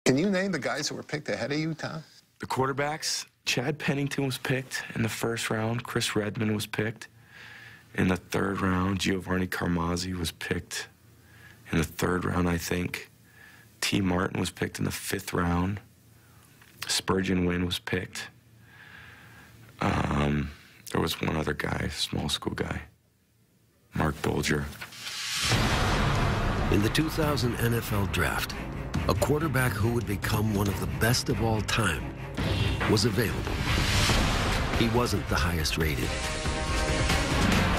Can you name the guys that were picked ahead of you, Tom? The quarterbacks, Chad Pennington was picked in the first round. Chris Redman was picked in the third round. Giovanni Carmazzi was picked in the third round, I think. T. Martin was picked in the fifth round. Spurgeon Wynn was picked. There was one other guy, small school guy, Mark Bolger. In the 2000 NFL Draft, a quarterback who would become one of the best of all time was available. He wasn't the highest rated.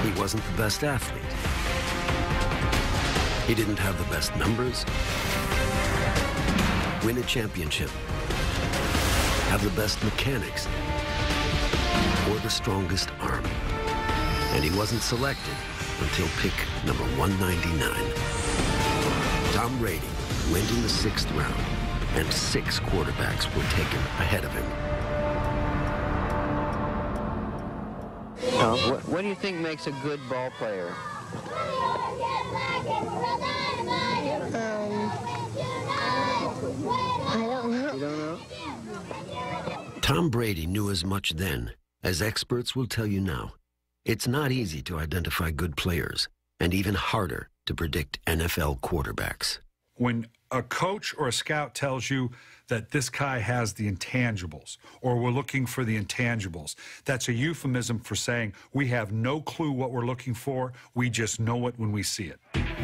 He wasn't the best athlete. He didn't have the best numbers, win a championship, have the best mechanics, or the strongest arm. And he wasn't selected until pick number 199. Tom Brady went in the 6th round, and 6 quarterbacks were taken ahead of him. What do you think makes a good ball player? I don't know. You don't know? Tom Brady knew as much then as experts will tell you now. It's not easy to identify good players, and even harder to predict NFL quarterbacks. When a coach or a scout tells you that this guy has the intangibles, or we're looking for the intangibles, that's a euphemism for saying we have no clue what we're looking for, we just know it when we see it.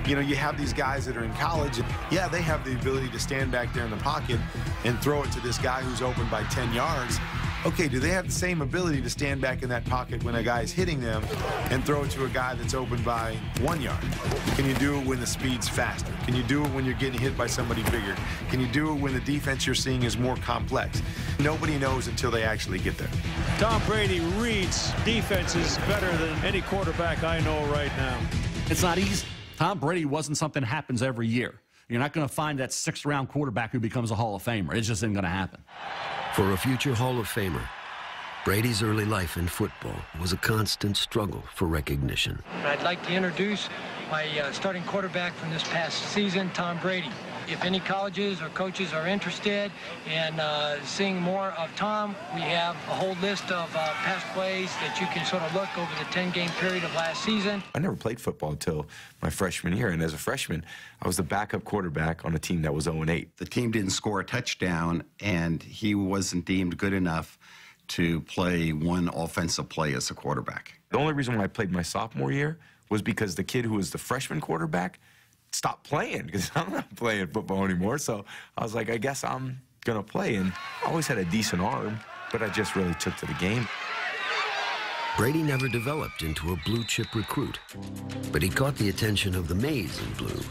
You know, you have these guys that are in college, and yeah, they have the ability to stand back there in the pocket and throw it to this guy who's open by 10 yards. Okay, do they have the same ability to stand back in that pocket when a guy's hitting them and throw it to a guy that's open by 1 yard? Can you do it when the speed's faster? Can you do it when you're getting hit by somebody bigger? Can you do it when the defense you're seeing is more complex? Nobody knows until they actually get there. Tom Brady reads defenses better than any quarterback I know right now. It's not easy. Tom Brady wasn't something that happens every year. You're not going to find that 6th-round quarterback who becomes a Hall of Famer. It just isn't going to happen. For a future Hall of Famer, Brady's early life in football was a constant struggle for recognition. I'd like to introduce my starting quarterback from this past season, Tom Brady. If any colleges or coaches are interested in seeing more of Tom, we have a whole list of past plays that you can sort of look over the 10-game period of last season. I never played football until my freshman year, and as a freshman, I was the backup quarterback on a team that was 0-8. The team didn't score a touchdown, and he wasn't deemed good enough to play one offensive play as a quarterback. The only reason why I played my sophomore year was because the kid who was the freshman quarterback stopped playing, because I'm not playing football anymore. So I was like, I guess I'm going to play. And I always had a decent arm, but I just really took to the game. Brady never developed into a blue-chip recruit, but he caught the attention of the maize in blue.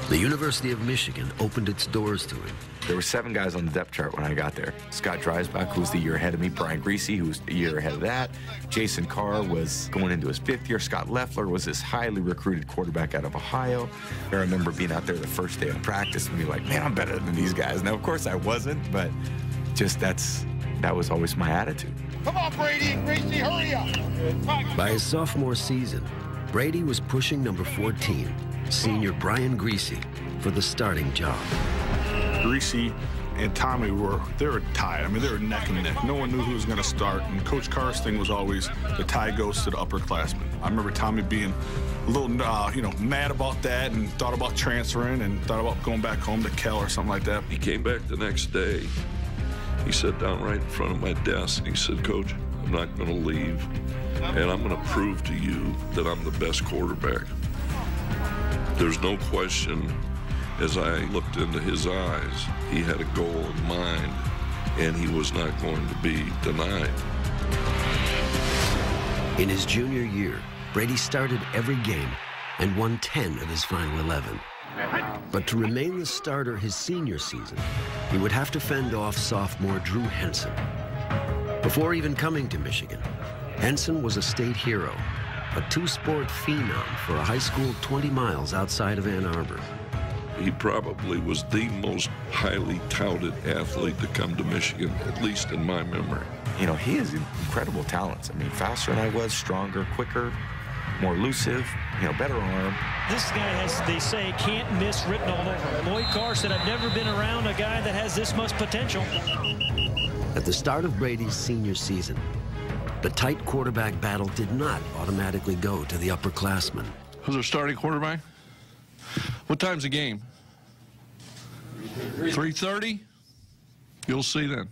The University of Michigan opened its doors to him. There were 7 guys on the depth chart when I got there. Scott Dreisbach, who was the year ahead of me. Brian Greasy, who was the year ahead of that. Jason Carr was going into his 5th year. Scott Loeffler was this highly recruited quarterback out of Ohio. I remember being out there the first day of practice and being like, man, I'm better than these guys. Now, of course, I wasn't, but just that was always my attitude. Come on, Brady and Greasy, hurry up. By his sophomore season, Brady was pushing number 14, senior Brian Greasy, for the starting job. Greasy and Tommy they were tied. I mean, they were neck and neck. No one knew who was going to start, and Coach Carr's thing was always the tie goes to the upperclassmen. I remember Tommy being a little, mad about that, and thought about transferring, and thought about going back home to Cal or something like that. He came back the next day. He sat down right in front of my desk, and he said, Coach, I'm not going to leave, and I'm going to prove to you that I'm the best quarterback. There's no question. As I looked into his eyes, he had a goal in mind, and he was not going to be denied. In his junior year, Brady started every game and won 10 of his final 11. But to remain the starter his senior season, he would have to fend off sophomore Drew Henson. Before even coming to Michigan, Henson was a state hero, a 2-sport phenom for a high school 20 miles outside of Ann Arbor. He probably was the most highly touted athlete to come to Michigan, at least in my memory. You know, he has incredible talents. I mean, faster than I was, stronger, quicker. more elusive, better arm. This guy has, they say, can't miss written all over him. Lloyd Carr said, I've never been around a guy that has this much potential. At the start of Brady's senior season, the tight quarterback battle did not automatically go to the upperclassmen. Who's our starting quarterback? What time's the game? 3:30? You'll see then.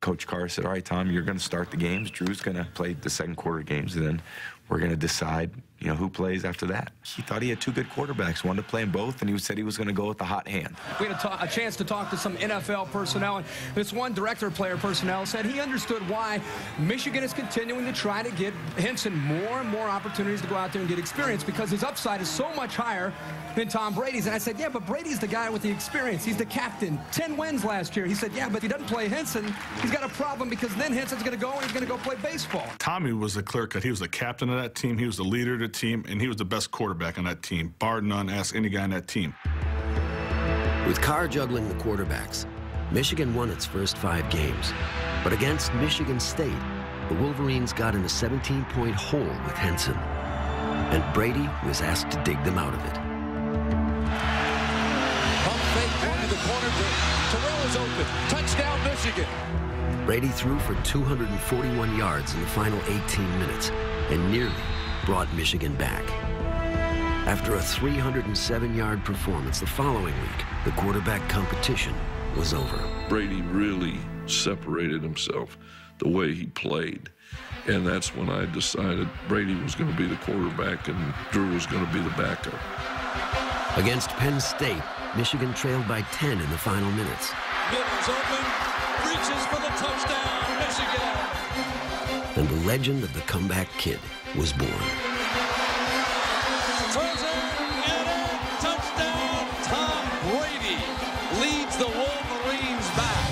Coach Carr said, all right, Tom, you're going to start the games. Drew's going to play the second quarter games, and then we're going to decide, who plays after that. He thought he had two good quarterbacks, wanted to play them both, and he said he was going to go with the hot hand. We had a chance to talk to some NFL personnel, and this one director of player personnel said he understood why Michigan is continuing to try to get Henson more and more opportunities to go out there and get experience because his upside is so much higher than Tom Brady's. And I said, yeah, but Brady's the guy with the experience. He's the captain. 10 wins last year. He said, yeah, but if he doesn't play Henson, he's got a problem because then Henson's going to go and he's going to go play baseball. Tommy was the clear cut. He was the captain of that team. He was the leader of the team, and he was the best quarterback on that team, bar none. Ask any guy on that team. With Carr juggling the quarterbacks, Michigan won its first 5 games. But against Michigan State, the Wolverines got in a 17-point hole with Henson. And Brady was asked to dig them out of it. Pump fake going to the corner. Terrell is open. Touchdown, Michigan. Brady threw for 241 yards in the final 18 minutes and nearly brought Michigan back. After a 307-yard performance the following week, the quarterback competition was over. Brady really separated himself the way he played. And that's when I decided Brady was going to be the quarterback and Drew was going to be the backup. Against Penn State, Michigan trailed by 10 in the final minutes. Miller's open, reaches for the touchdown, Michigan. And the legend of the comeback kid was born. Throws it, and a touchdown. Tom Brady leads the Wolverines back.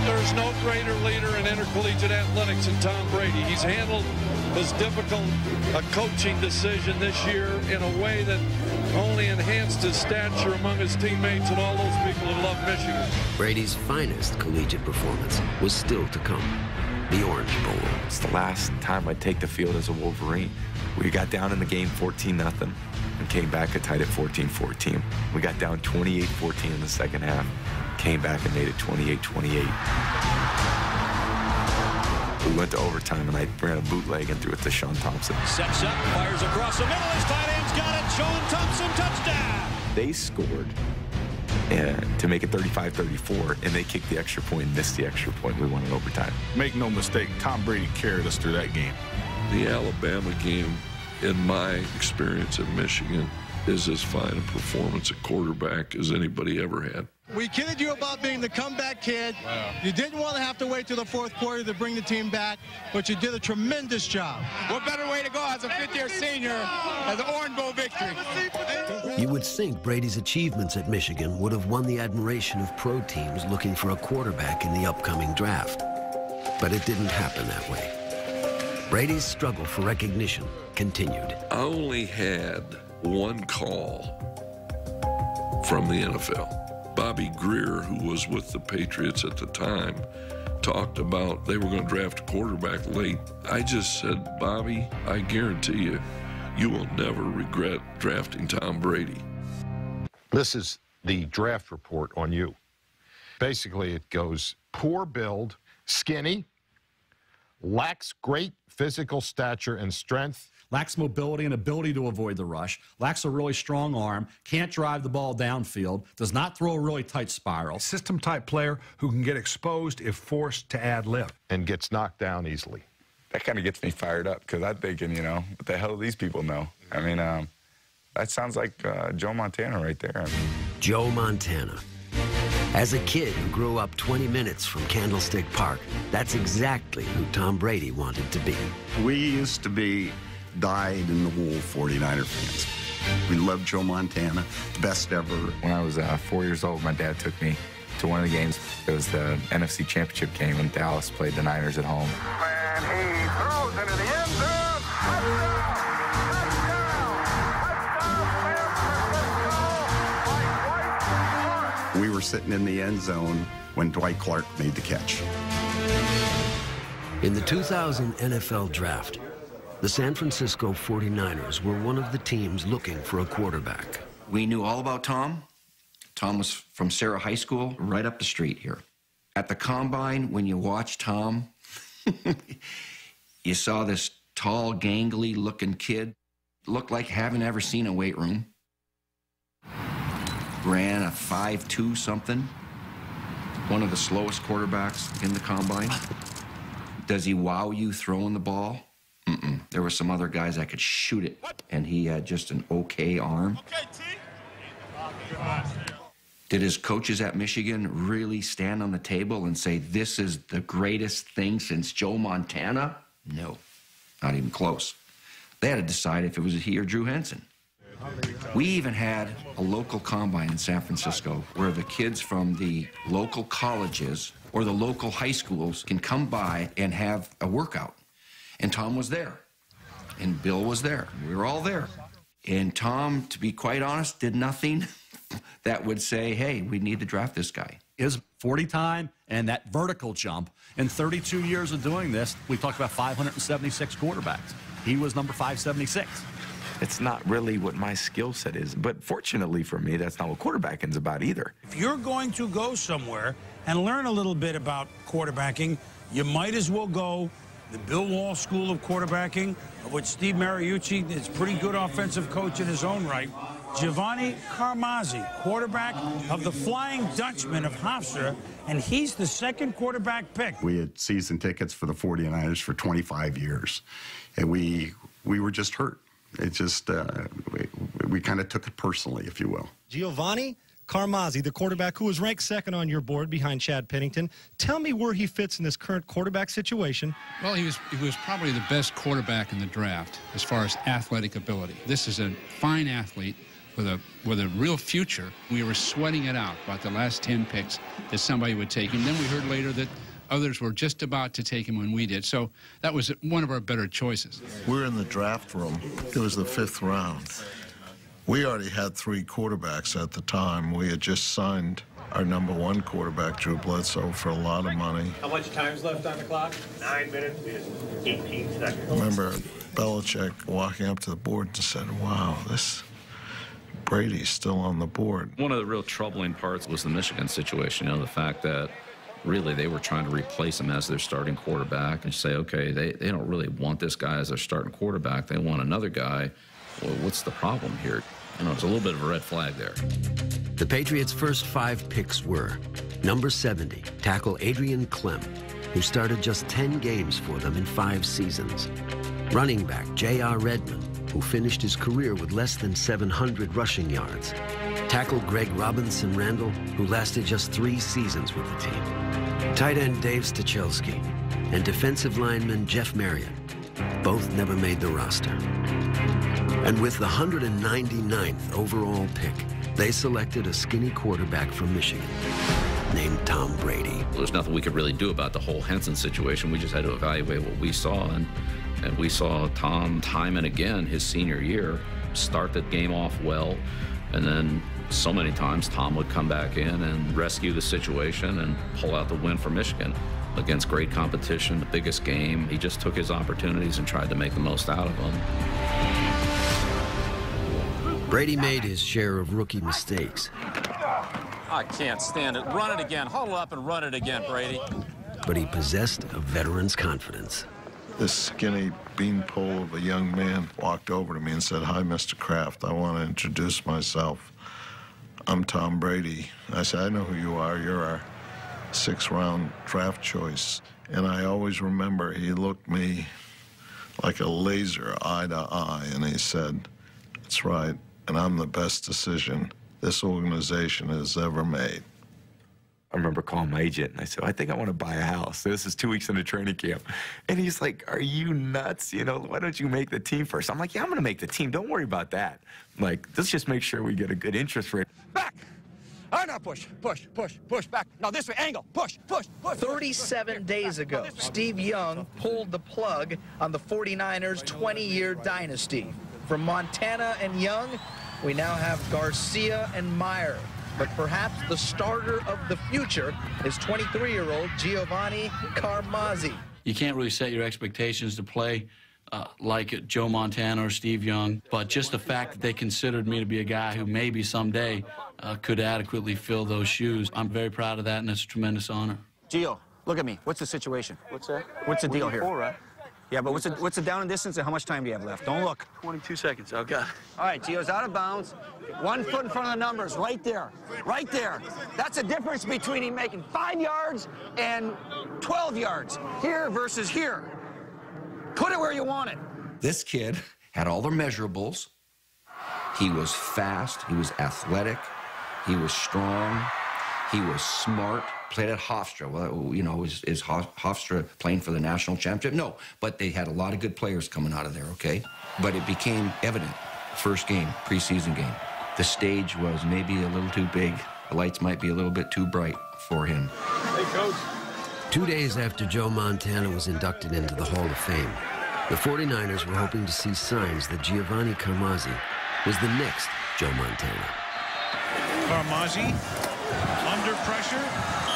There's no greater leader in intercollegiate athletics than Tom Brady. He's handled his difficult coaching decision this year in a way that only enhanced his stature among his teammates and all those people who love Michigan. Brady's finest collegiate performance was still to come. The Orange Bowl. It's the last time I'd take the field as a Wolverine. We got down in the game 14-0 and came back and tied it 14-14. We got down 28-14 in the second half, came back and made it 28-28. We went to overtime, and I ran a bootleg and threw it to Sean Thompson. Sets up, fires across the middle. His tight end's got it. Sean Thompson, touchdown. They scored to make it 35-34, and they kicked the extra point and missed the extra point. We won in overtime. Make no mistake, Tom Brady carried us through that game. The Alabama game, in my experience at Michigan, is as fine a performance at quarterback as anybody ever had. We kidded you about being the comeback kid. Wow. You didn't want to have to wait till the fourth quarter to bring the team back, but you did a tremendous job. What better way to go as a fifth-year senior as an Orange Bowl victory? You would think Brady's achievements at Michigan would have won the admiration of pro teams looking for a quarterback in the upcoming draft. But it didn't happen that way. Brady's struggle for recognition continued. I only had one call from the NFL. Bobby Greer, who was with the Patriots at the time, talked about they were going to draft a quarterback late. I just said, Bobby, I guarantee you, you will never regret drafting Tom Brady. This is the draft report on you. Basically, it goes poor build, skinny, lacks great physical stature and strength, lacks mobility and ability to avoid the rush, lacks a really strong arm, can't drive the ball downfield, does not throw a really tight spiral. System-type player who can get exposed if forced to add lift. And gets knocked down easily. That kind of gets me fired up because I'm thinking, what the hell do these people know? I mean, that sounds like Joe Montana right there. Joe Montana. As a kid who grew up 20 minutes from Candlestick Park, that's exactly who Tom Brady wanted to be. We used to be dyed-in-the-wool 49er fans. We loved Joe Montana, the best ever. When I was 4 years old, my dad took me to one of the games. It was the NFC Championship game when Dallas played the Niners at home. And he throws into the end zone. Touchdown! We were sitting in the end zone when Dwight Clark made the catch. In the 2000 NFL Draft, The San Francisco 49ers were one of the teams looking for a quarterback. We knew all about Tom. Tom was from Sarah High School, right up the street here. At the Combine, when you watched Tom, you saw this tall, gangly-looking kid. Looked like haven't ever seen a weight room. Ran a 5.2 something. One of the slowest quarterbacks in the Combine. Does he wow you throwing the ball? Mm-mm. There were some other guys that could shoot it, and he had just an okay arm. Did his coaches at Michigan really stand on the table and say, this is the greatest thing since Joe Montana? No, not even close. They had to decide if it was he or Drew Henson. We even had a local combine in San Francisco where the kids from the local colleges or the local high schools can come by and have a workout. And Tom was there, and Bill was there. We were all there. And Tom, to be quite honest, did nothing that would say, hey, we need to draft this guy. His 40 time and that vertical jump. In 32 years of doing this, we talked about 576 quarterbacks. He was number 576. It's not really what my skill set is, but fortunately for me, that's not what quarterbacking is about either. If you're going to go somewhere and learn a little bit about quarterbacking, you might as well go the Bill Walsh School of Quarterbacking, of which Steve Mariucci is a pretty good offensive coach in his own right. Giovanni Carmazzi, quarterback of the Flying Dutchman of Hofstra, and he's the second quarterback pick. We had season tickets for the 49ers for 25 years, and we were just hurt. It just, we kind of took it personally, if you will. Giovanni Carmazzi, the quarterback who was ranked second on your board behind Chad Pennington. Tell me where he fits in this current quarterback situation. Well, he was probably the best quarterback in the draft as far as athletic ability. This is a fine athlete with a real future. We were sweating it out about the last 10 picks that somebody would take him. Then we heard later that others were just about to take him when we did. So that was one of our better choices. We're in the draft room. It was the 5th round. We already had 3 quarterbacks at the time. We had just signed our #1 quarterback, Drew Bledsoe, for a lot of money. How much time's left on the clock? 9 minutes and 18 seconds. I remember Belichick walking up to the board and said, wow, this Brady's still on the board. One of the real troubling parts was the Michigan situation, the fact that really they were trying to replace him as their starting quarterback and say, okay, they don't really want this guy as their starting quarterback. They want another guy. Well, what's the problem here? It's a little bit of a red flag there. The Patriots' first 5 picks were number 70, tackle Adrian Clem, who started just 10 games for them in 5 seasons. Running back J.R. Redmond, who finished his career with less than 700 rushing yards. Tackle Greg Robinson Randall, who lasted just 3 seasons with the team. Tight end Dave Stachelski and defensive lineman Jeff Marriott. Both never made the roster. And with the 199th overall pick, they selected a skinny quarterback from Michigan named Tom Brady. There's nothing we could really do about the whole Henson situation. We just had to evaluate what we saw, and we saw Tom time and again his senior year start the game off well, and then so many times Tom would come back in and rescue the situation and pull out the win for Michigan against great competition, the biggest game. He just took his opportunities and tried to make the most out of them. Brady made his share of rookie mistakes. I can't stand it. Run it again. Huddle up and run it again, Brady. But he possessed a veteran's confidence. This skinny beanpole of a young man walked over to me and said, hi, Mr. Kraft. I want to introduce myself. I'm Tom Brady. I said, I know who you are. You're our 6th-round draft choice. And I always remember he looked me like a laser, eye to eye, and he said, that's right, and I'm the best decision this organization has ever made. I remember calling my agent, and I said, I think I want to buy a house. This is 2 weeks into training camp. And he's like, are you nuts? Why don't you make the team first? I'm like, yeah, I'm going to make the team. Don't worry about that. Like, let's just make sure we get a good interest rate. Back! Oh, no, push, back. No, this way, angle, push. 37 days ago, Steve Young pulled the plug on the 49ers' 20-year dynasty. From Montana and Young, we now have Garcia and Meyer. But perhaps the starter of the future is 23-year-old Giovanni Carmazzi. You can't really set your expectations to play like Joe Montana or Steve Young, but just the fact that they considered me to be a guy who maybe someday could adequately fill those shoes, I'm very proud of that, and it's a tremendous honor. Gio, look at me. What's the situation? What's that? What's the deal here? All right. Yeah, but what's the down and distance, and how much time do you have left? Don't look. 22 seconds. Okay. All right, Gio's out of bounds. 1 foot in front of the numbers, right there. Right there. That's the difference between him making 5 yards and 12 yards. Here versus here. Put it where you want it. This kid had all the measurables. He was fast. He was athletic. He was strong. He was smart. Played at Hofstra. Well, you know, is Hofstra playing for the national championship? No, but they had a lot of good players coming out of there, okay? But it became evident, first game, preseason game, the stage was maybe a little too big. The lights might be a little bit too bright for him. Hey, Coach. 2 days after Joe Montana was inducted into the Hall of Fame, the 49ers were hoping to see signs that Giovanni Carmazzi was the next Joe Montana. Carmazzi under pressure,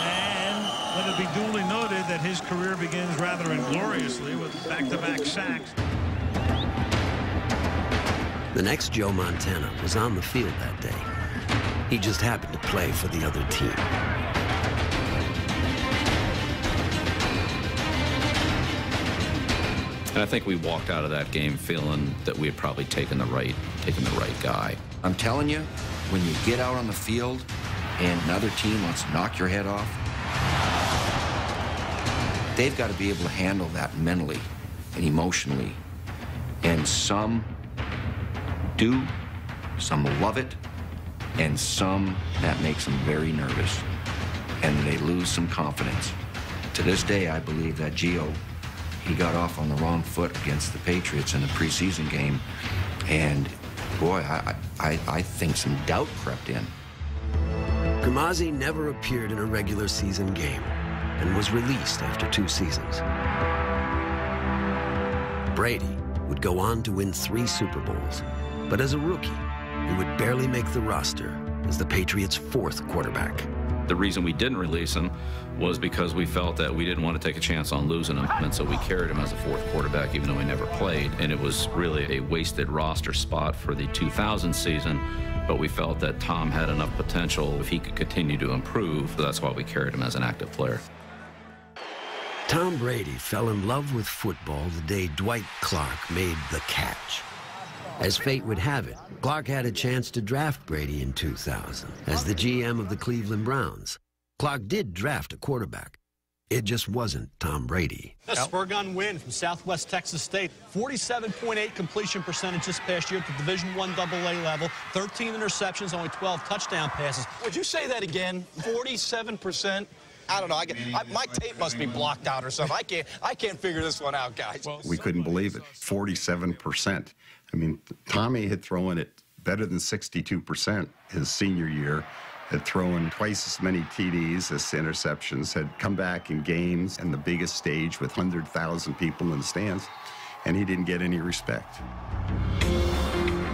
and let it be duly noted that his career begins rather ingloriously with back-to-back sacks. The next Joe Montana was on the field that day. He just happened to play for the other team. And I think we walked out of that game feeling that we had probably taken the right guy. I'm telling you, when you get out on the field and another team wants to knock your head off, they've got to be able to handle that mentally and emotionally. And some do, some love it, and some that makes them very nervous, and they lose some confidence. To this day, I believe that Gio, he got off on the wrong foot against the Patriots in the preseason game, and boy, I think some doubt crept in. Carmazzi never appeared in a regular season game and was released after 2 seasons. Brady would go on to win 3 Super Bowls, but as a rookie, he would barely make the roster as the Patriots' 4th quarterback. The reason we didn't release him was because we felt that we didn't want to take a chance on losing him, and so we carried him as a 4th quarterback even though he never played, and it was really a wasted roster spot for the 2000 season, but we felt that Tom had enough potential if he could continue to improve, so that's why we carried him as an active player. Tom Brady fell in love with football the day Dwight Clark made the catch. As fate would have it, Clark had a chance to draft Brady in 2000 as the GM of the Cleveland Browns. Clark did draft a quarterback. It just wasn't Tom Brady. A spur-gun win from Southwest Texas State. 47.8 completion percentage this past year at the Division I AA level. 13 interceptions, only 12 touchdown passes. Would you say that again? 47%? I don't know. My tape must be blocked out or something. I can't figure this one out, guys. We couldn't believe it. 47%. I mean, Tommy had thrown it better than 62% his senior year, had thrown twice as many TDs as interceptions, had come back in games and the biggest stage with 100,000 people in the stands, and he didn't get any respect.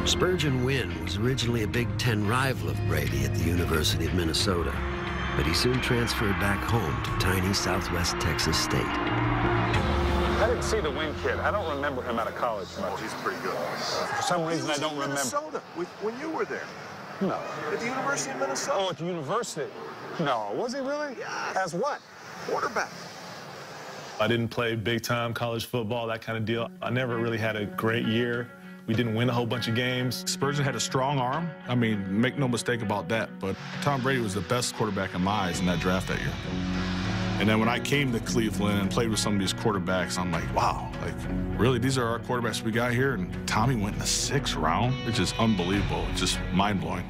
Spurgeon Wynn was originally a Big Ten rival of Brady at the University of Minnesota, but he soon transferred back home to tiny Southwest Texas State. I didn't see the Wynn kid. I don't remember him out of college much. Oh, he's pretty good. For some reason, I don't remember. Minnesota, when you were there. No. At the University of Minnesota. Oh, at the university? No. Was he really? Yes. As what? Quarterback. I didn't play big-time college football, that kind of deal. I never really had a great year. We didn't win a whole bunch of games. Spurgeon had a strong arm. I mean, make no mistake about that. But Tom Brady was the best quarterback in my eyes in that draft that year. And then when I came to Cleveland and played with some of these quarterbacks, I'm like, wow, like, really, these are our quarterbacks we got here? And Tommy went in the 6th round. It's just unbelievable. It's just mind-blowing.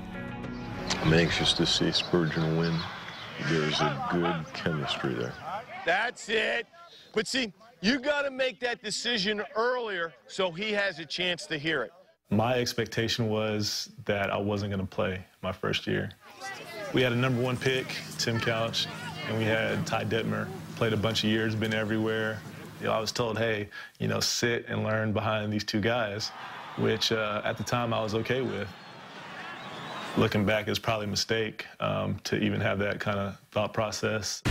I'm anxious to see Spurgeon win. There's a good chemistry there. That's it. But see, you got to make that decision earlier so he has a chance to hear it. My expectation was that I wasn't going to play my first year. We had a #1 pick, Tim Couch, and we had Ty Detmer. Played a bunch of years, been everywhere. You know, I was told, hey, you know, sit and learn behind these 2 guys, which at the time I was okay with. Looking back, it's probably a mistake to even have that kind of thought process.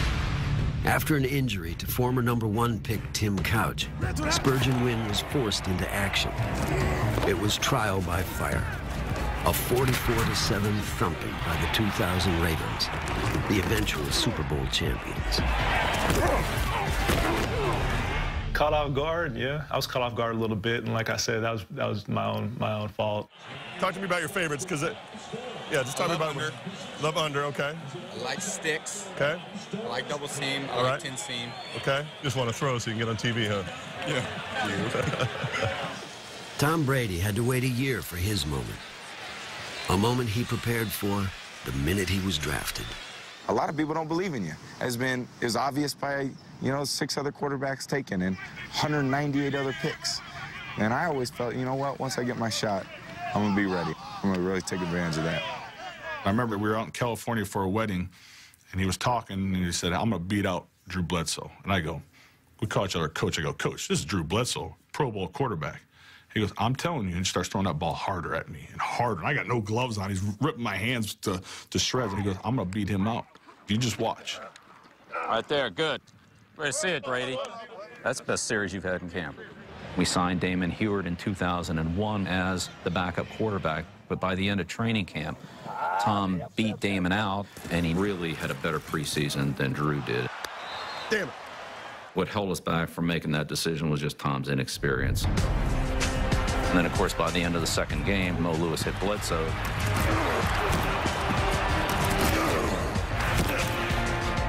After an injury to former #1 pick Tim Couch, Spurgeon Wynn was forced into action. It was trial by fire. A 44-7 thumping by the 2000 Ravens, the eventual Super Bowl champions. Caught off guard, yeah. I was caught off guard a little bit, and like I said, that was my own fault. Talk to me about your favorites, because yeah, just talk to me about under. Love under, okay. I like sticks. Okay. I like double seam. I All like right. 10 seam. Okay. Just want to throw so you can get on TV, huh? Yeah. Tom Brady had to wait a year for his moment. A moment he prepared for the minute he was drafted. A lot of people don't believe in you. It was obvious by, 6 other quarterbacks taken and 198 other picks. And I always felt, you know what, once I get my shot, I'm going to be ready. I'm going to really take advantage of that. I remember we were out in California for a wedding, and he was talking, and he said, I'm going to beat out Drew Bledsoe. And I go, we call each other coach. I go, Coach, this is Drew Bledsoe, Pro Bowl quarterback. He goes, I'm telling you, and he starts throwing that ball harder at me and harder. And I got no gloves on. He's ripping my hands to shreds, and he goes, I'm going to beat him out. You just watch. Right there, good. Ready to see it, Brady. That's the best series you've had in camp. We signed Damon Heward in 2001 as the backup quarterback, but by the end of training camp, Tom beat Damon out, and he really had a better preseason than Drew did. Damn it. What held us back from making that decision was just Tom's inexperience. And then, of course, by the end of the second game, Mo Lewis hit Bledsoe.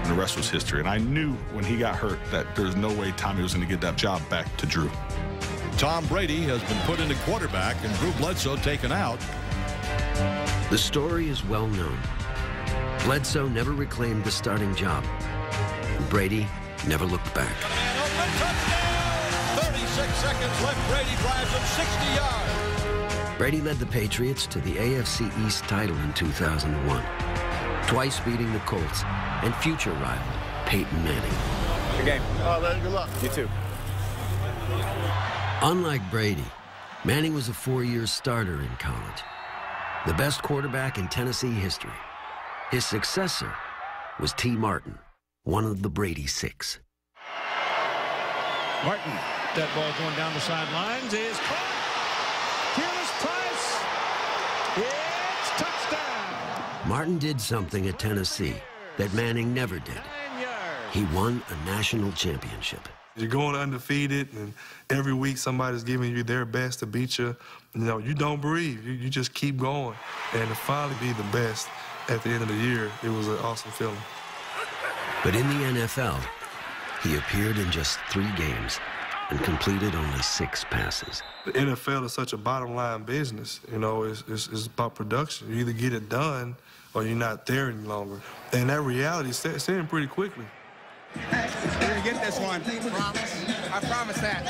And the rest was history. And I knew when he got hurt that there's no way Tommy was going to get that job back to Drew. Tom Brady has been put into quarterback and Drew Bledsoe taken out. The story is well known. Bledsoe never reclaimed the starting job. And Brady never looked back. 36 seconds left. Brady drives him 60 yards. Brady led the Patriots to the AFC East title in 2001, twice beating the Colts and future rival Peyton Manning. Good game. Good luck. You too. Unlike Brady, Manning was a 4-year starter in college, the best quarterback in Tennessee history. His successor was T. Martin, one of the Brady Six. Martin, that ball going down the sidelines is caught. Fearless Price. It's touchdown. Martin did something at Tennessee that Manning never did. He won a national championship. You're going undefeated, and every week somebody's giving you their best to beat you. You don't breathe. You just keep going. And to finally be the best at the end of the year, it was an awesome feeling. But in the NFL, he appeared in just 3 games and completed only 6 passes. The NFL is such a bottom-line business. It's about production. You either get it done or you're not there any longer. And that reality sets in pretty quickly. We're going to get this one. Promise. I promise that.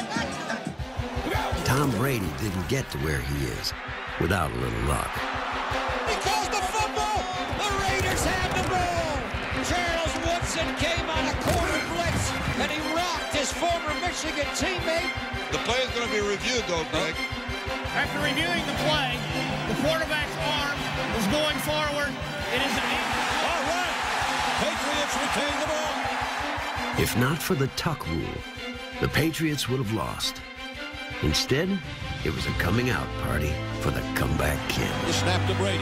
Tom Brady didn't get to where he is without a little luck. He calls the football. The Raiders have the ball. Charles Woodson came on a corner blitz, and he rocked his former Michigan teammate. The play is going to be reviewed, though, Greg. After reviewing the play, the quarterback's arm was going forward. It is an all right. Patriots retain the ball. If not for the tuck rule, the Patriots would have lost. Instead, it was a coming-out party for the comeback kid. The snap to Brady.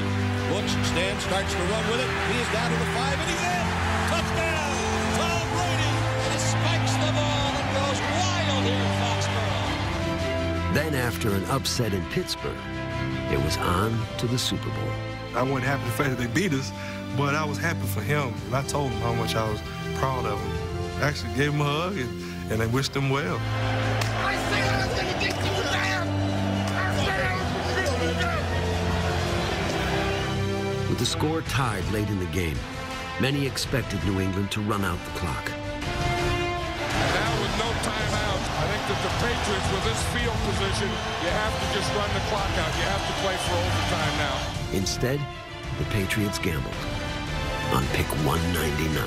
Looks, stands, starts to run with it. He is down to the 5, and he's in. Touchdown, Tom Brady. And he spikes the ball and goes wild here in Foxborough. Then, after an upset in Pittsburgh, it was on to the Super Bowl. I wasn't happy the fact that they beat us, but I was happy for him. And I told him how much I was proud of him. I actually gave him a hug, and I wished him well. I said I was going to get you down. I said I was going to get you down. With the score tied late in the game, many expected New England to run out the clock. Now with no timeout, I think that the Patriots, with this field position, you have to just run the clock out. You have to play for overtime now. Instead, the Patriots gambled on pick 199.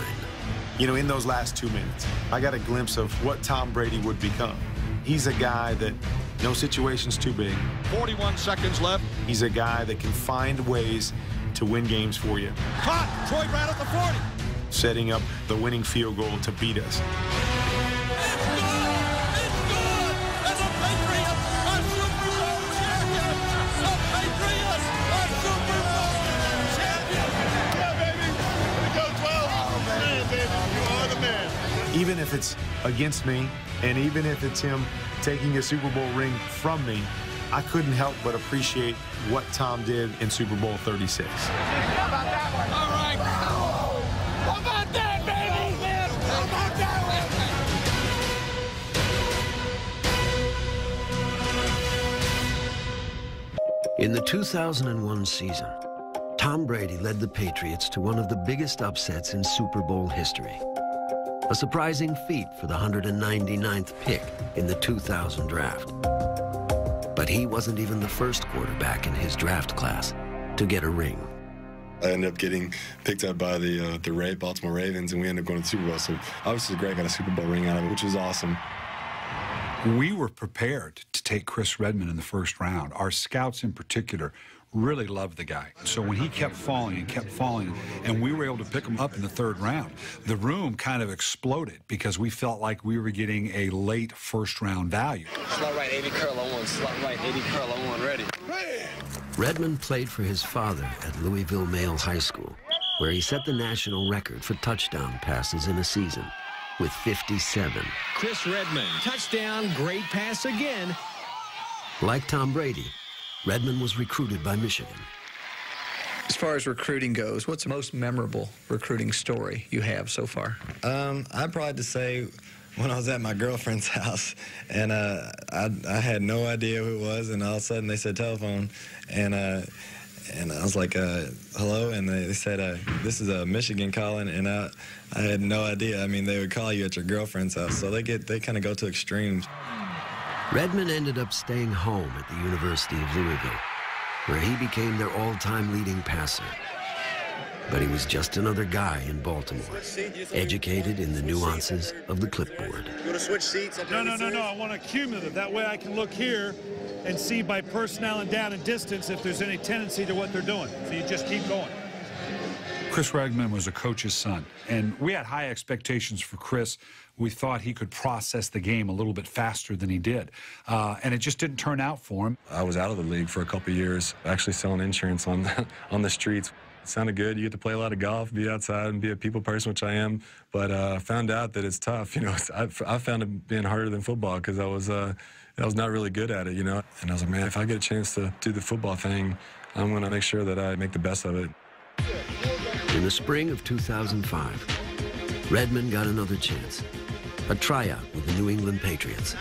In those last 2 minutes, I got a glimpse of what Tom Brady would become. He's a guy that no situation's too big. 41 seconds left. He's a guy that can find ways to win games for you. Caught. Troy Brown at the 40. setting up the winning field goal to beat us. Even if it's against me, and even if it's him taking a Super Bowl ring from me, I couldn't help but appreciate what Tom did in Super Bowl 36. How about that one? All right. How about that, baby? How about that one? In the 2001 season, Tom Brady led the Patriots to one of the biggest upsets in Super Bowl history. A surprising feat for the 199th pick in the 2000 draft. But he wasn't even the first quarterback in his draft class to get a ring. I ended up getting picked up by the Baltimore Ravens, and we ended up going to the Super Bowl. So obviously Greg got a Super Bowl ring out of it, which was awesome. We were prepared to take Chris Redman in the first round. Our scouts in particular really loved the guy. So when he kept falling, and we were able to pick him up in the third round, the room kind of exploded because we felt like we were getting a late first-round value. Slot right, 80 curl on one. Slot right, 80 curl on one. Ready. Redman played for his father at Louisville Male High School, where he set the national record for touchdown passes in a season with 57. Chris Redman, touchdown, great pass again. Like Tom Brady, Redman was recruited by Michigan. As far as recruiting goes, what's the most memorable recruiting story you have so far? I'd probably just say when I was at my girlfriend's house, and I had no idea who it was, and all of a sudden they said telephone, and I was like, hello, and they said, this is Michigan calling, and I had no idea. I mean, they would call you at your girlfriend's house, so they kind of go to extremes. Redman ended up staying home at the University of Louisville, where he became their all-time leading passer. But he was just another guy in Baltimore, educated in the nuances of the clipboard. You want to switch seats? No. I want a cumulative. That way I can look here and see by personnel and down and distance if there's any tendency to what they're doing. So you just keep going. Chris Redman was a coach's son, and we had high expectations for Chris. We thought he could process the game a little bit faster than he did, and it just didn't turn out for him. I was out of the league for a couple of years, actually selling insurance on the streets. It sounded good. You get to play a lot of golf, be outside, and be a people person, which I am. But I found out that it's tough. You know, I found it being harder than football because I was not really good at it. You know, and I was like, man, if I get a chance to do the football thing, I'm going to make sure that I make the best of it. In the spring of 2005, Redman got another chance, a tryout with the New England Patriots.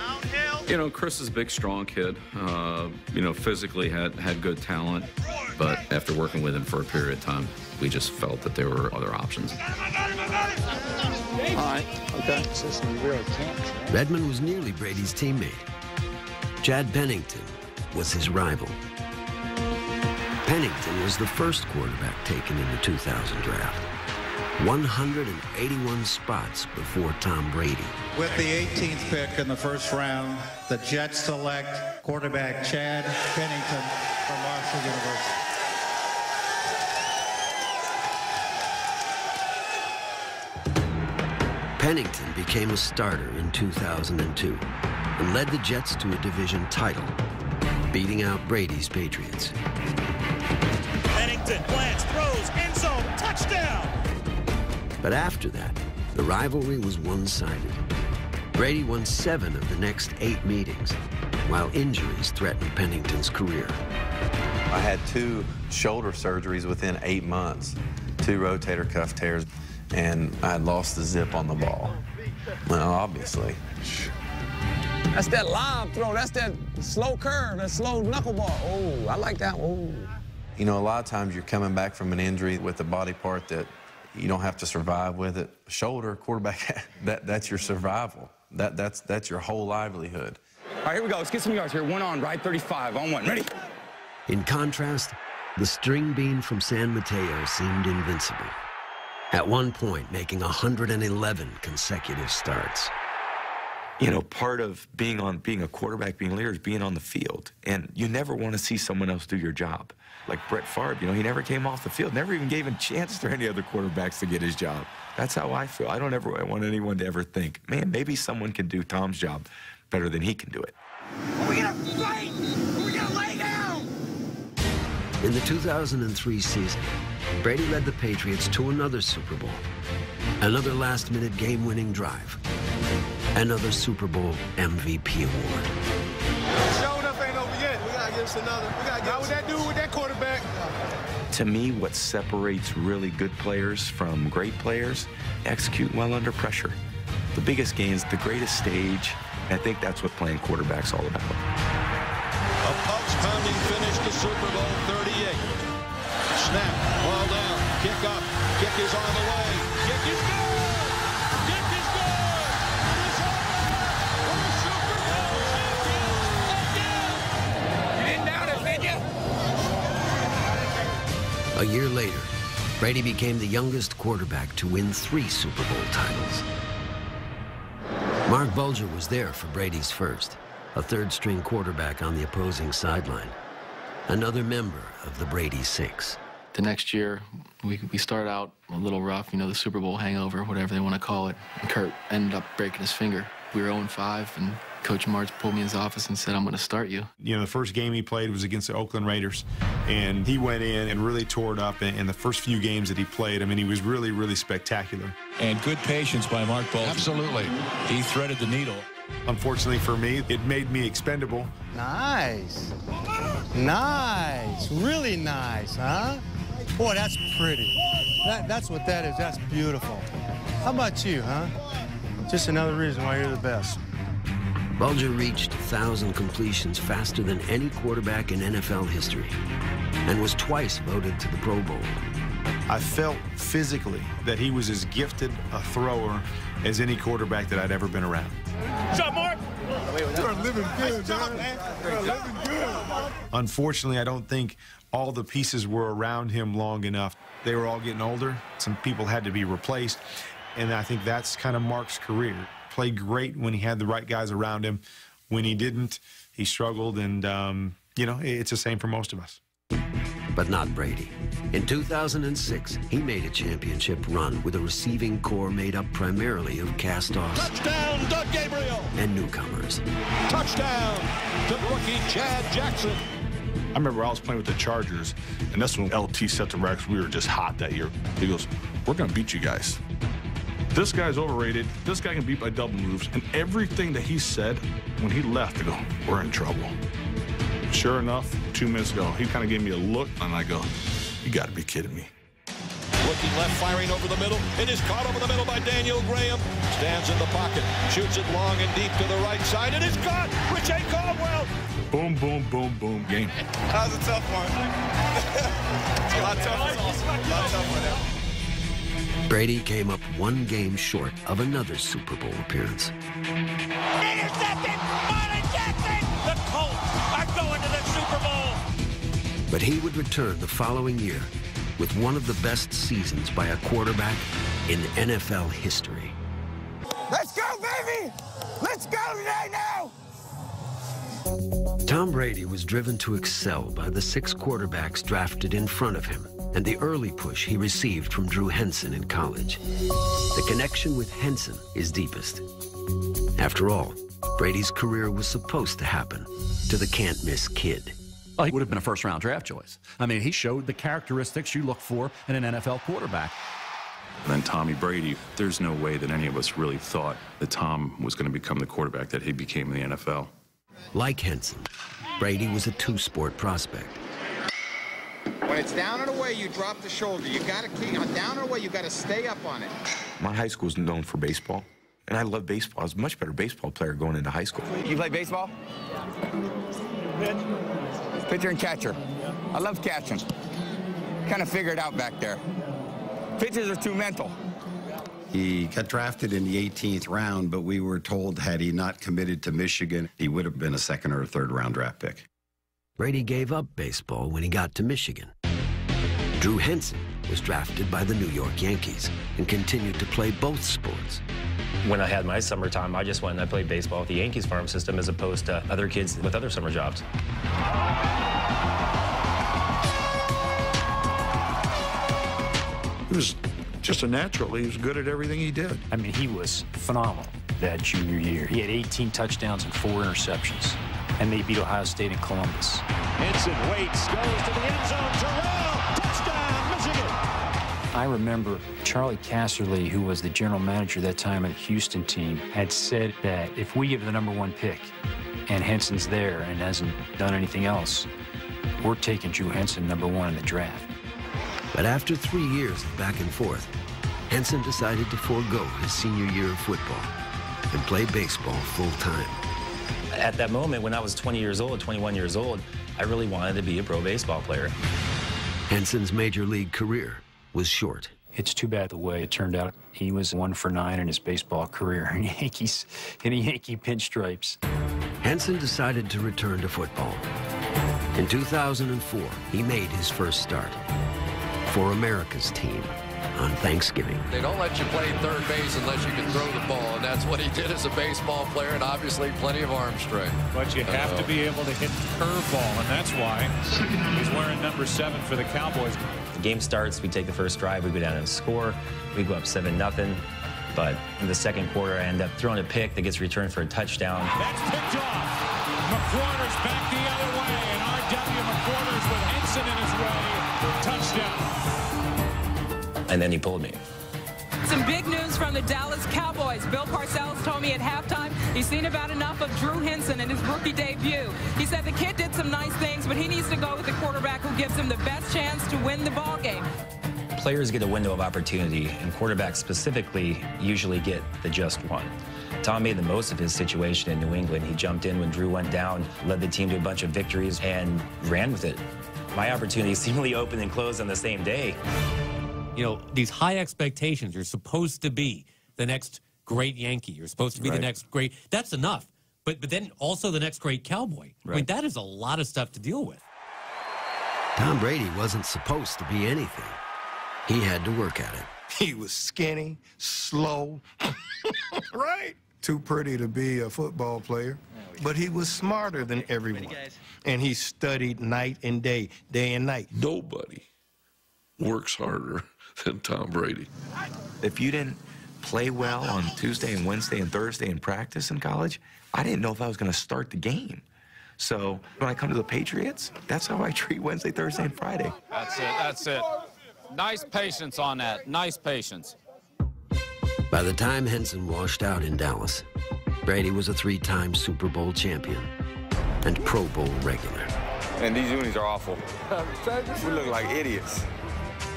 You know, Chris is a big, strong kid. You know, physically had good talent, but after working with him for a period of time, we just felt that there were other options. All right, okay. Redman was nearly Brady's teammate. Chad Pennington was his rival. Pennington was the first quarterback taken in the 2000 draft. 181 spots before Tom Brady. With the 18th pick in the first round, the Jets select quarterback Chad Pennington from Marshall University. Pennington became a starter in 2002 and led the Jets to a division title, beating out Brady's Patriots. Pennington plants, throws, end zone, touchdown! But after that, the rivalry was one-sided. Brady won 7 of the next 8 meetings, while injuries threatened Pennington's career. I had 2 shoulder surgeries within 8 months, 2 rotator cuff tears, and I had lost the zip on the ball. Well, obviously. That's that lob throw. That's that slow curve, that slow knuckleball. Oh, I like that one. You know, a lot of times you're coming back from an injury with a body part that you don't have to survive with it. Shoulder, quarterback, that's your survival. That's your whole livelihood. All right, here we go. Let's get some yards here. One on, right 35, on one. Ready? In contrast, the string bean from San Mateo seemed invincible. At one point, making 111 consecutive starts. You know, part of being a quarterback, being a leader, is being on the field. And you never want to see someone else do your job. Like Brett Favre, you know, he never came off the field, never even gave a chance for any other quarterbacks to get his job. That's how I feel. I don't ever want anyone to ever think, man, maybe someone can do Tom's job better than he can do it. Are we gonna fight? Are we gonna lay down? In the 2003 season, Brady led the Patriots to another Super Bowl, another last-minute game-winning drive, another Super Bowl MVP award. Showing up ain't over yet. We gotta give us another. We gotta get. How would that do with that quarterback? To me, what separates really good players from great players, execute well under pressure. The biggest games, the greatest stage, I think that's what playing quarterback's all about. A punch-pounding finish to Super Bowl 38. Snap, ball down, kick up, kick is on the way, kick is good! Kick is good! It's over! We're the Super Bowl champions again! You didn't doubt it, did you? A year later, Brady became the youngest quarterback to win 3 Super Bowl titles. Mark Bulger was there for Brady's first, a third-string quarterback on the opposing sideline, another member of the Brady Six. The next year, we started out a little rough, you know, the Super Bowl hangover, whatever they want to call it. And Kurt ended up breaking his finger. We were 0-5, and Coach Martz pulled me in his office and said, I'm going to start you. You know, the first game he played was against the Oakland Raiders, and he went in and really tore it up. In the first few games that he played, I mean, he was really, really spectacular. And good patience by Mark Bulger. Absolutely. He threaded the needle. Unfortunately for me, it made me expendable. Nice. Nice. Really nice, huh? Boy, that's pretty. That's what that is. That's beautiful. How about you, huh? Just another reason why you're the best. Bulger reached 1,000 completions faster than any quarterback in NFL history and was twice voted to the Pro Bowl. I felt physically that he was as gifted a thrower as any quarterback that I'd ever been around. What's up, Mark? You're living good, man. You're living good. Unfortunately, I don't think all the pieces were around him long enough. They were all getting older. Some people had to be replaced, and I think that's kind of Mark's career. Played great when he had the right guys around him. When he didn't, he struggled, and, you know, it's the same for most of us. But not Brady. In 2006, he made a championship run with a receiving core made up primarily of cast-offs. Touchdown, Doug Gabriel! And newcomers. Touchdown to rookie Chad Jackson. I remember I was playing with the Chargers, and that's when LT set the records. We were just hot that year. He goes, we're going to beat you guys. This guy's overrated. This guy can beat by double moves. And everything that he said, when he left, I go, we're in trouble. Sure enough, 2 minutes ago, he kind of gave me a look, and I go, you got to be kidding me. Looking left, firing over the middle. It is caught over the middle by Daniel Graham. Stands in the pocket, shoots it long and deep to the right side. It is caught. Richie Caldwell. Boom, boom, boom, boom. Game. That was a tough one. It's a lot tougher. A lot tougher. Brady came up 1 game short of another Super Bowl appearance. Intercepted! Marlon Jackson! The Colts are going to the Super Bowl! But he would return the following year with one of the best seasons by a quarterback in NFL history. Let's go, baby! Let's go today now! Tom Brady was driven to excel by the 6 quarterbacks drafted in front of him and the early push he received from Drew Henson in college. The connection with Henson is deepest. After all, Brady's career was supposed to happen to the can't-miss kid. Well, he would have been a first-round draft choice. I mean, he showed the characteristics you look for in an NFL quarterback. And then Tommy Brady, there's no way that any of us really thought that Tom was going to become the quarterback that he became in the NFL. Like Henson, Brady was a 2-sport prospect. When it's down and away, you drop the shoulder. You got to keep on down and away. You got to stay up on it. My high school is known for baseball, and I love baseball. I was a much better baseball player going into high school. You play baseball? Pitcher and catcher. I love catching. Kind of figured out back there. Pitchers are too mental. He got drafted in the 18th round, but we were told had he not committed to Michigan, he would have been a 2nd or 3rd round draft pick. Brady gave up baseball when he got to Michigan. Drew Henson was drafted by the New York Yankees and continued to play both sports. When I had my summertime, I just went and I played baseball with the Yankees farm system as opposed to other kids with other summer jobs. He was just a natural. He was good at everything he did. I mean, he was phenomenal that junior year. He had 18 touchdowns and 4 interceptions, and they beat Ohio State and Columbus. Henson waits, goes to the end zone. Terrell, touchdown, Michigan. I remember Charlie Casserly, who was the general manager at that time of the Houston team, had said that if we give the #1 pick and Henson's there and hasn't done anything else, we're taking Drew Henson #1 in the draft. But after 3 years of back and forth, Henson decided to forego his senior year of football and play baseball full time. At that moment, when I was 20 years old, 21 years old, I really wanted to be a pro baseball player. Henson's major league career was short. It's too bad the way it turned out. He was 1 for 9 in his baseball career in Yankees, in Yankee pinstripes. Henson decided to return to football. In 2004, he made his first start for America's team on Thanksgiving. They don't let you play third base unless you can throw the ball, and that's what he did as a baseball player, and obviously plenty of arm strength. But you have to be able to hit the curveball, and that's why he's wearing number 7 for the Cowboys. The game starts, we take the first drive, we go down and score, we go up 7-0. But in the second quarter, I end up throwing a pick that gets returned for a touchdown. That's picked off. McQuarters back the other way, and R.W. McQuarters with Henson in his way. Touchdown. And then he pulled me. Some big news from the Dallas Cowboys. Bill Parcells told me at halftime he's seen about enough of Drew Henson in his rookie debut. He said the kid did some nice things, but he needs to go with the quarterback who gives him the best chance to win the ball game. Players get a window of opportunity, and quarterbacks specifically usually get the just one. Tom made the most of his situation in New England. He jumped in when Drew went down, led the team to a bunch of victories, and ran with it. My opportunity seemingly opened and closed on the same day. You know, these high expectations, you're supposed to be the next great Yankee. You're supposed to be the next great. That's enough. But then also the next great Cowboy. I mean, that is a lot of stuff to deal with. Tom Brady wasn't supposed to be anything. He had to work at it. He was skinny, slow, right? Too pretty to be a football player. But he was smarter than everyone. And he studied night and day and night. Nobody works harder than Tom Brady. If you didn't play well on Tuesday and Wednesday and Thursday in practice in college, I didn't know if I was going to start the game. So when I come to the Patriots, that's how I treat Wednesday, Thursday, and Friday. That's it. That's it. Nice patience on that. Nice patience. By the time Henson washed out in Dallas, Brady was a 3-time Super Bowl champion and Pro Bowl regular. And these unis are awful. We look like idiots.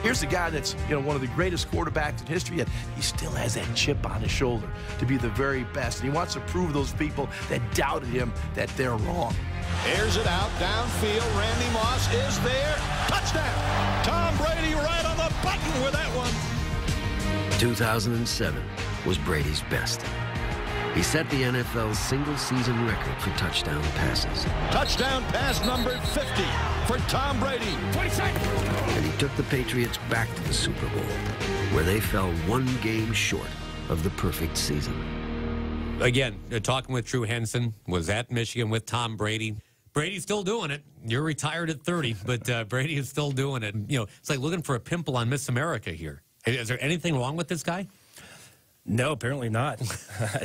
Here's a guy that's, you know, one of the greatest quarterbacks in history, yet he still has that chip on his shoulder to be the very best. And he wants to prove to those people that doubted him that they're wrong. Airs it out downfield. Randy Moss is there. Touchdown. Tom Brady right on the button with that one. 2007 was Brady's best. He set the NFL's single-season record for touchdown passes. Touchdown pass number 50 for Tom Brady. 20 seconds. And he took the Patriots back to the Super Bowl, where they fell 1 game short of the perfect season. Again, talking with Drew Henson, was at Michigan with Tom Brady. Brady's still doing it. You're retired at 30, but Brady is still doing it. You know, it's like looking for a pimple on Miss America here. Is there anything wrong with this guy? No, apparently not.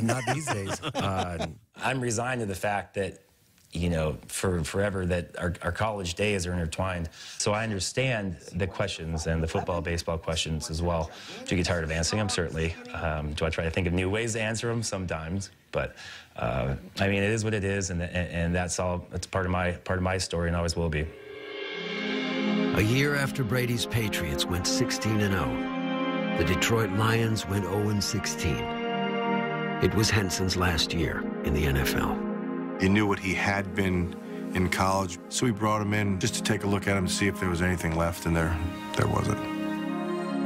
Not these days. I'm resigned to the fact that, you know, for forever that our college days are intertwined. So I understand the questions and the football, baseball questions as well. Do you get tired of answering them? Certainly. Do I try to think of new ways to answer them? Sometimes. But, I mean, it is what it is, and that's all. That's part of my story and always will be. A year after Brady's Patriots went 16-0, the Detroit Lions went 0-16. It was Henson's last year in the NFL. He knew what he had been in college, so we brought him in just to take a look at him to see if there was anything left, and there wasn't.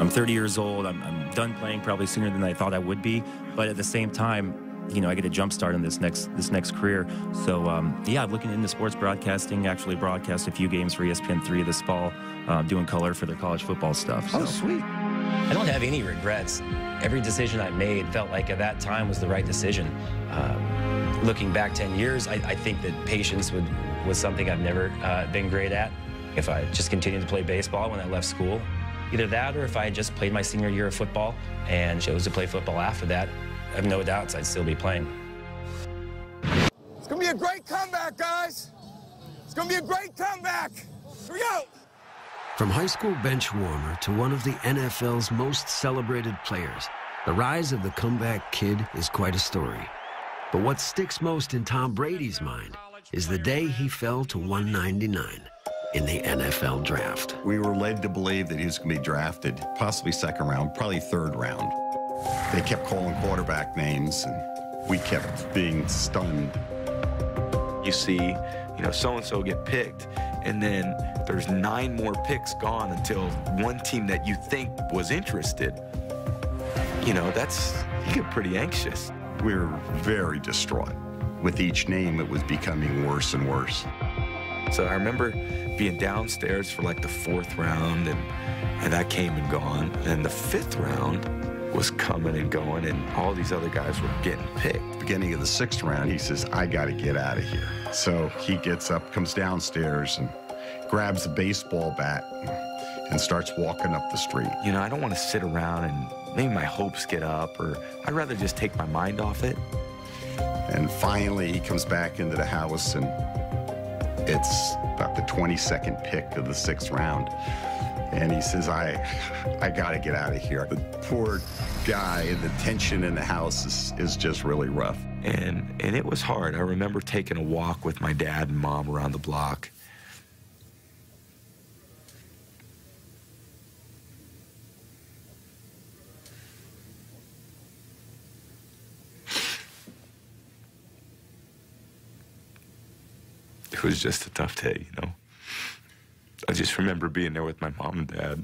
I'm 30 years old. I'm done playing probably sooner than I thought I would be, but at the same time, you know, I get a jump start in this next career. So yeah, I'm looking into sports broadcasting. Actually, broadcast a few games for ESPN3 this fall, doing color for their college football stuff. So. Oh, sweet. I don't have any regrets. Every decision I made felt like at that time was the right decision. Looking back 10 years, I think that patience was something I've never been great at. If I just continued to play baseball when I left school, either that or if I had just played my senior year of football and chose to play football after that, I have no doubts I'd still be playing. It's going to be a great comeback, guys. It's going to be a great comeback. Here we go. From high school bench warmer to one of the NFL's most celebrated players, the rise of the comeback kid is quite a story. But what sticks most in Tom Brady's mind is the day he fell to 199 in the NFL draft. We were led to believe that he was going to be drafted, possibly second round, probably third round. They kept calling quarterback names, and we kept being stunned. You see, so-and-so get picked, and then there's 9 more picks gone until one team that you think was interested. You get pretty anxious. We were very distraught. With each name, it was becoming worse and worse. So I remember being downstairs for like the 4th round, and that came and gone. And the 5th round was coming and going, and all these other guys were getting picked. Beginning of the 6th round, he says, I got to get out of here. So he gets up, comes downstairs, and grabs a baseball bat and starts walking up the street. I don't want to sit around and maybe my hopes get up, or I'd rather just take my mind off it. And finally, he comes back into the house, and it's about the 22nd pick of the 6th round. And he says, I got to get out of here. The poor guy, and the tension in the house is just really rough. And it was hard. I remember taking a walk with my dad and mom around the block. It was just a tough day, I just remember being there with my mom and dad.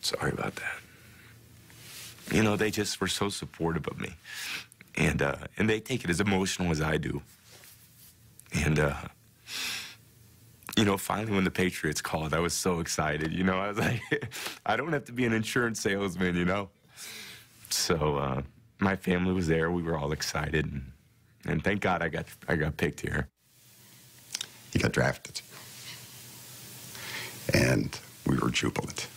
Sorry about that. They just were so supportive of me. And they take it as emotional as I do. And, finally when the Patriots called, I was so excited. I was like, I don't have to be an insurance salesman, So my family was there. We were all excited. And thank God I got picked here. He got drafted. And we were jubilant.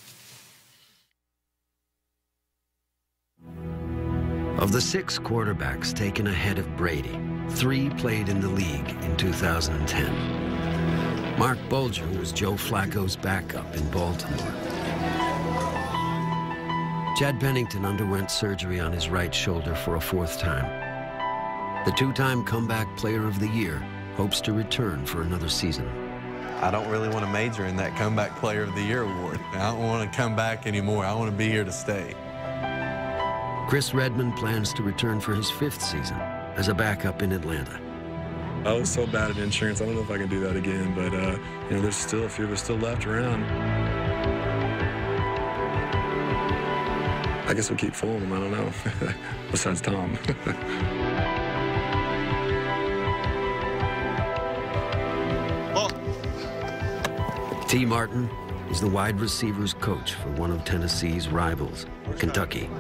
Of the 6 quarterbacks taken ahead of Brady, 3 played in the league in 2010. Mark Bulger was Joe Flacco's backup in Baltimore. Chad Pennington underwent surgery on his right shoulder for a 4th time. The 2-time comeback player of the year hopes to return for another season. I don't really want to major in that comeback player of the year award. I don't want to come back anymore. I want to be here to stay. Chris Redmond plans to return for his 5th season as a backup in Atlanta. I was so bad at insurance, I don't know if I can do that again, but there's still a few of us still left around. I guess we'll keep fooling them, I don't know, besides Tom. T. Martin is the wide receivers coach for one of Tennessee's rivals, Kentucky.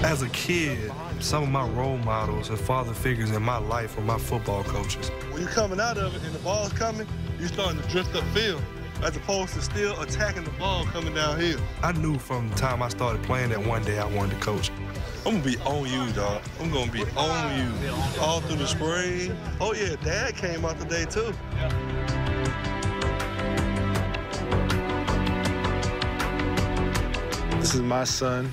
As a kid, some of my role models and father figures in my life were my football coaches. When you're coming out of it and the ball's coming, you're starting to drift upfield, as opposed to still attacking the ball coming downhill. I knew from the time I started playing that one day I wanted to coach. I'm gonna be on you, dog. I'm gonna be on you all through the spring. Oh yeah, Dad came out today too. This is my son.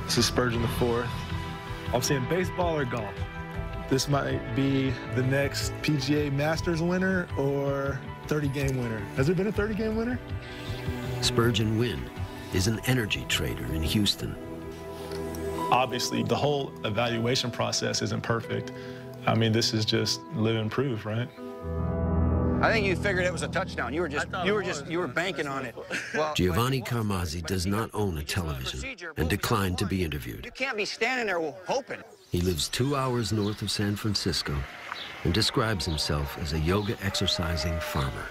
This is Spurgeon IV. I'm saying baseball or golf. This might be the next PGA Masters winner or 30-game winner. Has there been a 30-game winner? Spurgeon Wynn is an energy trader in Houston. Obviously, the whole evaluation process isn't perfect. I mean, this is just living proof, right? I think you figured it was a touchdown. You were banking on it. Well, Giovanni Carmazzi does not own a television and declined to be interviewed. you can't be standing there hoping. He lives 2 hours north of San Francisco and describes himself as a yoga exercising farmer.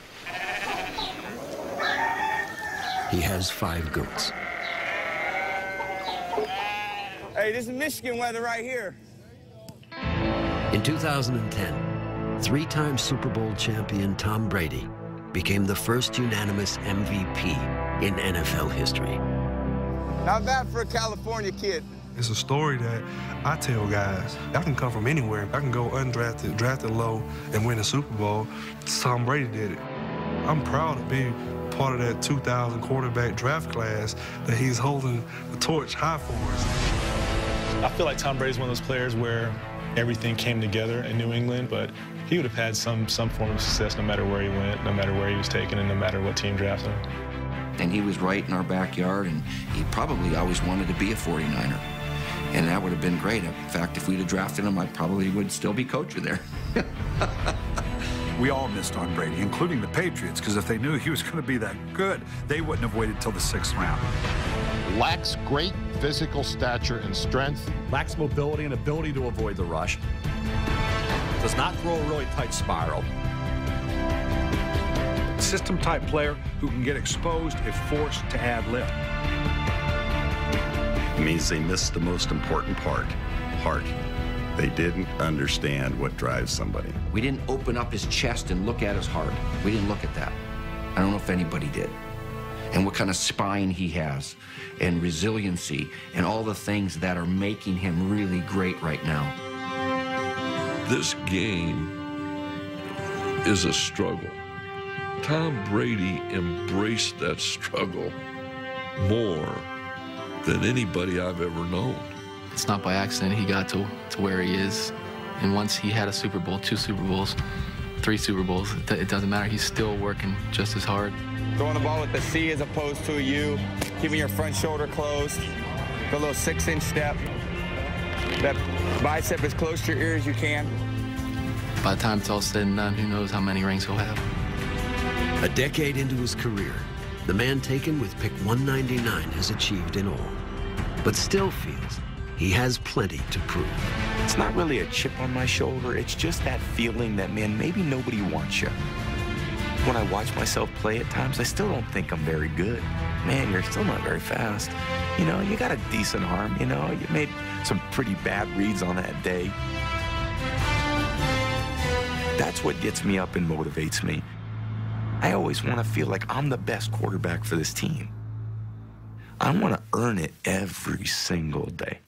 he has 5 goats. Hey, this is Michigan weather right here. In 2010, 3-time Super Bowl champion Tom Brady became the first unanimous MVP in NFL history. Not bad for a California kid. It's a story that I tell guys. I can come from anywhere. I can go undrafted, drafted low, and win a Super Bowl. Tom Brady did it. I'm proud to be part of that 2000 quarterback draft class that he's holding the torch high for us. I feel like Tom Brady's one of those players where everything came together in New England, but he would have had some form of success no matter where he went, no matter where he was taken, and no matter what team drafted him. And he was right in our backyard, and he probably always wanted to be a 49er. And that would have been great. In fact, if we'd have drafted him, I probably would still be coaching there. We all missed on Brady, including the Patriots, because if they knew he was going to be that good, they wouldn't have waited till the 6th round. Lacks great physical stature and strength. Lacks mobility and ability to avoid the rush. Does not throw a really tight spiral. System-type player who can get exposed if forced to add lift. It means they missed the most important part, heart. They didn't understand what drives somebody. We didn't open up his chest and look at his heart. We didn't look at that. I don't know if anybody did. And what kind of spine he has, and resiliency, and all the things that are making him really great right now. This game is a struggle. Tom Brady embraced that struggle more than anybody I've ever known. It's not by accident he got to where he is. And once he had a Super Bowl, 2 Super Bowls, 3 Super Bowls, it doesn't matter. He's still working just as hard. Throwing the ball with the C as opposed to a U, keeping your front shoulder closed, the little 6-inch step. That bicep as close to your ear as you can. By the time it's all said and done, who knows how many rings he'll have. A decade into his career, the man taken with pick 199 has achieved it all, but still feels he has plenty to prove. It's not really a chip on my shoulder. It's just that feeling that, man, maybe nobody wants you. When I watch myself play at times, I still don't think I'm very good. Man, you're still not very fast. You know, you got a decent arm, you know. You made some pretty bad reads on that day. That's what gets me up and motivates me. I always want to feel like I'm the best quarterback for this team. I want to earn it every single day.